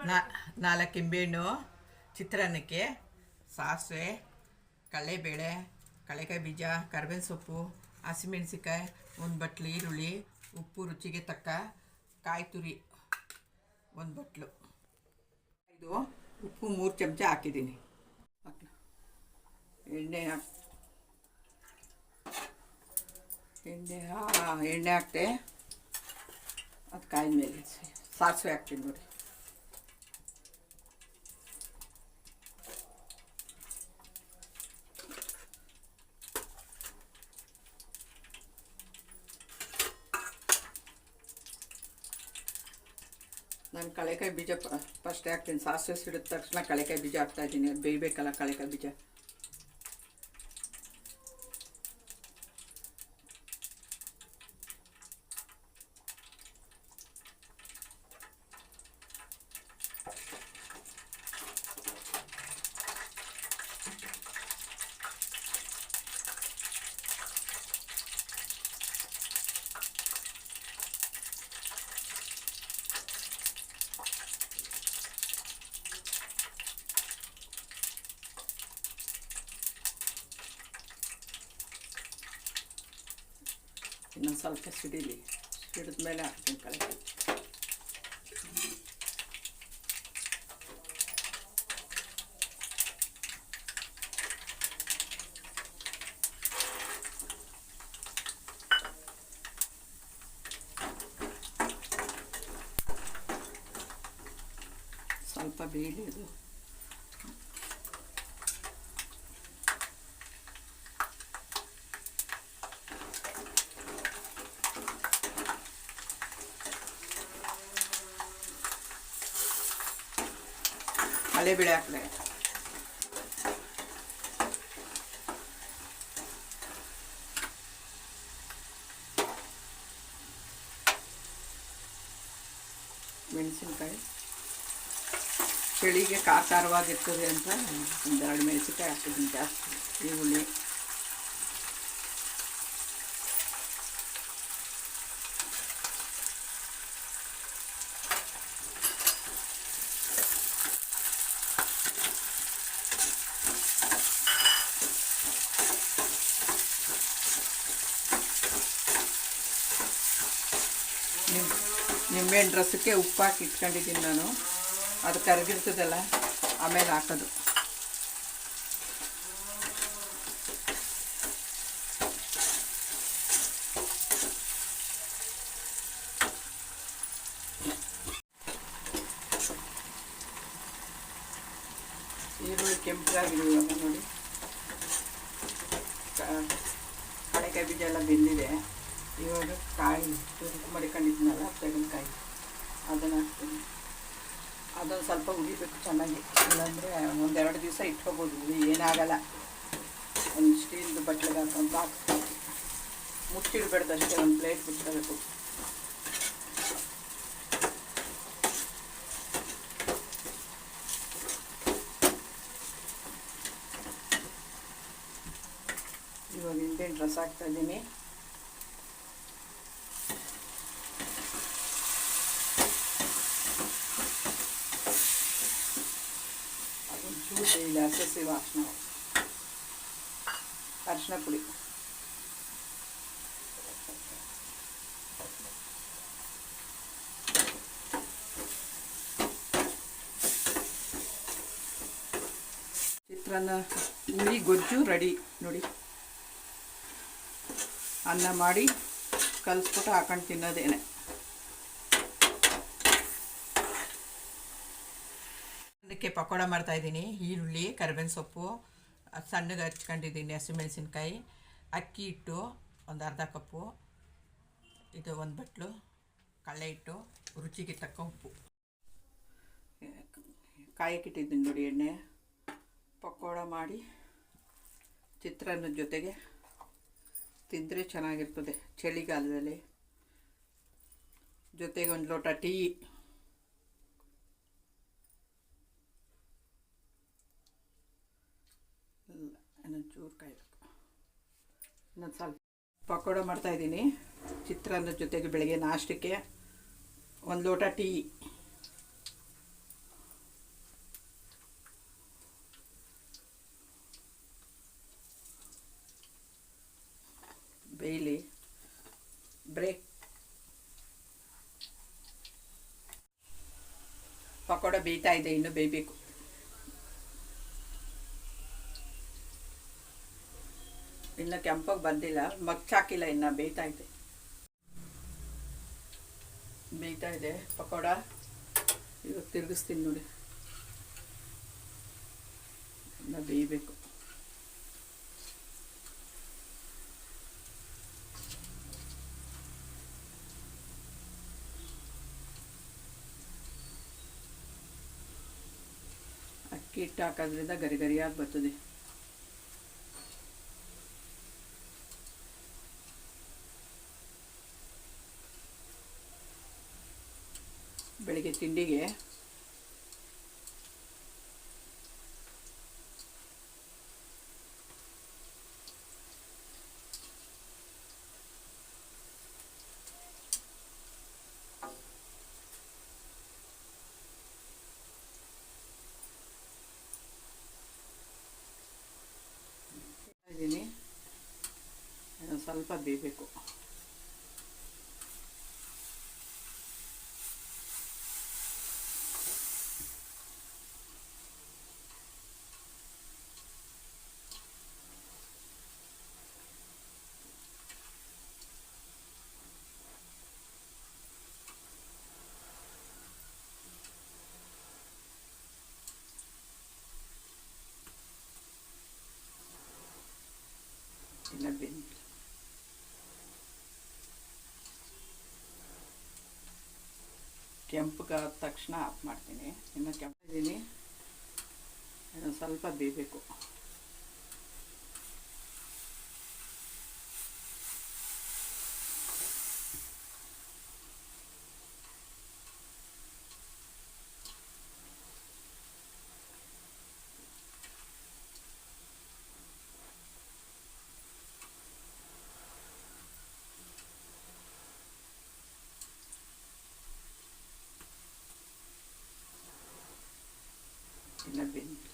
4 ನಿಂಬೆಹಣ್ಣು, ಚಿತ್ರಾನ್ನಕ್ಕೆ ಸಾಸಿವೆ, ಕಡಲೆಬೇಳೆ, ಕಡಲೆಕಾಯಿ ಬೀಜ, ಕರಿಬೇವಿನ ಸೊಪ್ಪು, ಹಸಿಮೆಣಸಿಕಾಯಿ, ಒಂದು ಬಟ್ಲು ಈರುಳ್ಳಿ, ಉಪ್ಪು ರುಚಿಗೆ ತಕ್ಕ, ಕಾಯಿ ತುರಿ 1 ಬಟ್ಲು, ಇದು ಉಪ್ಪು 3 ಚಮಚ ಹಾಕಿದ್ದೀನಿ. ಎಣ್ಣೆ ಹಾಕ್ತೆ. ಅದು ಕಾಯಿದ ಮೇಲೆ ಸಾಸಿವೆ ಹಾಕ್ತೀನಿ ನೋಡಿ. ನಾನು ಕಡಲೆಕಾಯಿ ಬೀಜ ಫಸ್ಟ್ ಹಾಕ್ತೀನಿ. ಸಾಸಿವೆ ಸಿಡಿದ ತಕ್ಷಣ ಕಡಲೆಕಾಯಿ ಬೀಜ ಹಾಕ್ತಾಯಿದ್ದೀನಿ. ಅದು ಬೇಯಬೇಕಲ್ಲ ಕಡಲೆಕಾಯಿ ಬೀಜ. ಇನ್ನೊಂದು ಸ್ವಲ್ಪ ಸಿಡಿಲಿ. ಸಿಡಿದ ಮೇಲೆ ಹಾಕ್ತೀನಿ ಕಡಲೆಕಾಯಿ. ಸ್ವಲ್ಪ ಬೇಯಲಿ ಅದು. ಕಡಲೆಬೇಳೆ ಹಾಕಿದೆ. ಮೆಣಸಿನ್ಕಾಯಿ ಚಳಿಗೆ ಖಾರವಾಗಿರ್ತದೆ ಅಂತ 1-2 ಮೆಣಸಿನ್ಕಾಯಿ ಹಾಕಿದ್ದೀನಿ ಜಾಸ್ತಿ. ಈರುಳ್ಳಿ, ನಿಂಬೆಹಣ್ಣು ರಸಕ್ಕೆ ಉಪ್ಪು ಹಾಕಿ ಇಟ್ಕೊಂಡಿದ್ದೀನಿ ನಾನು. ಅದು ಕರಗಿರ್ತದಲ್ಲ, ಆಮೇಲೆ ಹಾಕೋದು. ಈರುಳ್ಳಿ ಕೆಂಪಾಗಿದೆ ಇವಾಗ ನೋಡಿ. ಕಡಲೆಕಾಯಿ ಬೀಜ ಎಲ್ಲ ಬೆಂದಿದೆ. ಇವಾಗ ಕಾಯಿ ತುರಿದು ಮಡಿಕೊಂಡಿದ್ದೀನಲ್ಲ ತೆಂಗಿನಕಾಯಿ, ಅದನ್ನು ಹಾಕ್ತೀನಿ. ಅದೊಂದು ಸ್ವಲ್ಪ ಉರಿಬೇಕು ಚೆನ್ನಾಗಿ. ಇಲ್ಲಾಂದರೆ 1-2 ದಿವಸ ಇಟ್ಕೋಬೋದು. ಉಳಿ ಏನಾಗಲ್ಲ. ಒಂದು ಸ್ಟೀಲ್ದು ಬಟ್ಲಿಗೆ ಹಾಕೊಂಡು ಹಾಕ್ಬೇಕು. ಮುಚ್ಚಿಡಬೇಡ್ದು ಅಷ್ಟೇ. ಒಂದು ಪ್ಲೇಟ್ ಬಿಟ್ಕೋಬೇಕು. ಇವಾಗ ನಿಂಬೆಹಣ್ಣು ರಸ ಹಾಕ್ತಾಯಿದ್ದೀನಿ. ಇಲ್ಲ ಹಸಿ ವಾಸನೆ. ಅರಿಶಿನ ಪುಡಿ, ಚಿತ್ರಾನ್ನ ಹುಳಿ ಗೊಜ್ಜು ರೆಡಿ ನೋಡಿ. ಅನ್ನ ಮಾಡಿ ಕಲಿಸ್ಬಿಟ್ಟು ಹಾಕೊಂಡು ತಿನ್ನೋದೇನೆ. ಅದಕ್ಕೆ ಪಕೋಡ ಮಾಡ್ತಾಯಿದ್ದೀನಿ. ಈರುಳ್ಳಿ, ಕರಿಬೇವಿನ ಸೊಪ್ಪು, ಸಣ್ಣಗೆ ಹಚ್ಕೊಂಡಿದ್ದೀನಿ, ಹಸಿಮೆಣಸಿನ್ಕಾಯಿ, ಅಕ್ಕಿ ಹಿಟ್ಟು 1/2 ಕಪ್ಪು, ಇದು 1 ಬಟ್ಲು, ಕಡಲೆ ಹಿಟ್ಟು, ರುಚಿಗೆ ತಕ್ಕ ಉಪ್ಪು. ಕಾಯಕ್ಕಿಟ್ಟಿದ್ದೀನಿ ನೋಡಿ ಎಣ್ಣೆ. ಪಕೋಡ ಮಾಡಿ ಚಿತ್ರಾನ್ನದ ಜೊತೆಗೆ ತಿಂದರೆ ಚೆನ್ನಾಗಿರ್ತದೆ ಚಳಿಗಾಲದಲ್ಲಿ. ಜೊತೆಗೆ 1 ಲೋಟ ಟೀ. ಇನ್ನೊಂದು ಚೂರು ಕಾಯಬೇಕು. ಇನ್ನೊಂದು ಸ್ವಲ್ಪ ಪಕೋಡ ಮಾಡ್ತಾಯಿದ್ದೀನಿ ಚಿತ್ರಾನ್ನದ ಜೊತೆಗೆ. ಬೆಳಗ್ಗೆ ನಾಷ್ಟಕ್ಕೆ 1 ಲೋಟ ಟೀ. ಪಕೋಡ ಬೇಯ್ತಾ ಇದೆ, ಇನ್ನೂ ಬೇಯಬೇಕು. ಇನ್ನು ಕೆಂಪಾಗಿ ಬಂದಿಲ್ಲ, ಮಗ್ಚಾಕಿಲ್ಲ, ಇನ್ನು ಬೇಯ್ತಾ ಇದೆ ಪಕೋಡ. ಇವಾಗ ತಿರುಗಿಸ್ತೀನಿ ನೋಡಿ, ಇನ್ನು ಬೇಯಬೇಕು. ಅಕ್ಕಿ ಹಿಟ್ಟು ಹಾಕೋದ್ರಿಂದ ಗರಿ ಗರಿಯಾಗಿ ಬರ್ತದೆ. ಬೆಳಿಗ್ಗೆ ತಿಂಡಿಗೆ ಇದ್ದೀನಿ, ಸ್ವಲ್ಪ ಬೇಯಬೇಕು. ಇಲ್ಲ ಬೆಂದಿಲ್ಲ. ಕೆಂಪಗಾದ ತಕ್ಷಣ ಆಫ್ ಮಾಡ್ತೀನಿ. ಇನ್ನು ಕೆಂಪಿದ್ದೀನಿ, ಸ್ವಲ್ಪ ಬೇಯಬೇಕು. ಇಲ್ಲ ಬೆಂದಿಲ್ಲ.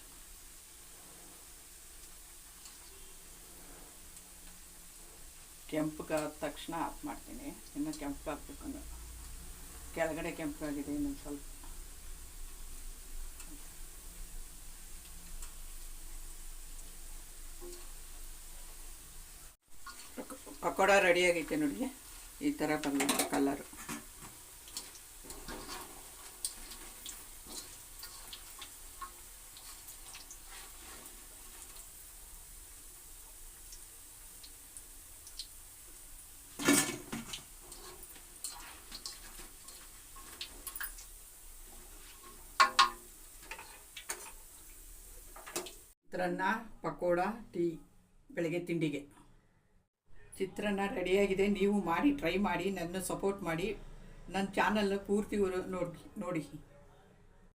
ಕೆಂಪಗಾದ ತಕ್ಷಣ ಆಫ್ ಮಾಡ್ತೀನಿ. ಇನ್ನು ಕೆಂಪಾಗಬೇಕು, ಕೆಳಗಡೆ ಕೆಂಪಾಗಿದೆ, ಇನ್ನೊಂದು ಸ್ವಲ್ಪ. ಪಕೋಡ ರೆಡಿಯಾಗೈತೆ ನೋಡಿ, ಈ ಥರ ಬಂದಿದೆ ಕಲರು. ಚಿತ್ರಾನ್ನ, ಪಕೋಡ, ಟೀ ಬೆಳಗ್ಗೆ ತಿಂಡಿಗೆ. ಚಿತ್ರಾನ್ನ ರೆಡಿಯಾಗಿದೆ. ನೀವು ಮಾಡಿ, ಟ್ರೈ ಮಾಡಿ, ನನ್ನ ಸಪೋರ್ಟ್ ಮಾಡಿ, ನನ್ನ ಚಾನಲ್ನ ಪೂರ್ತಿ ನೋಡಿ.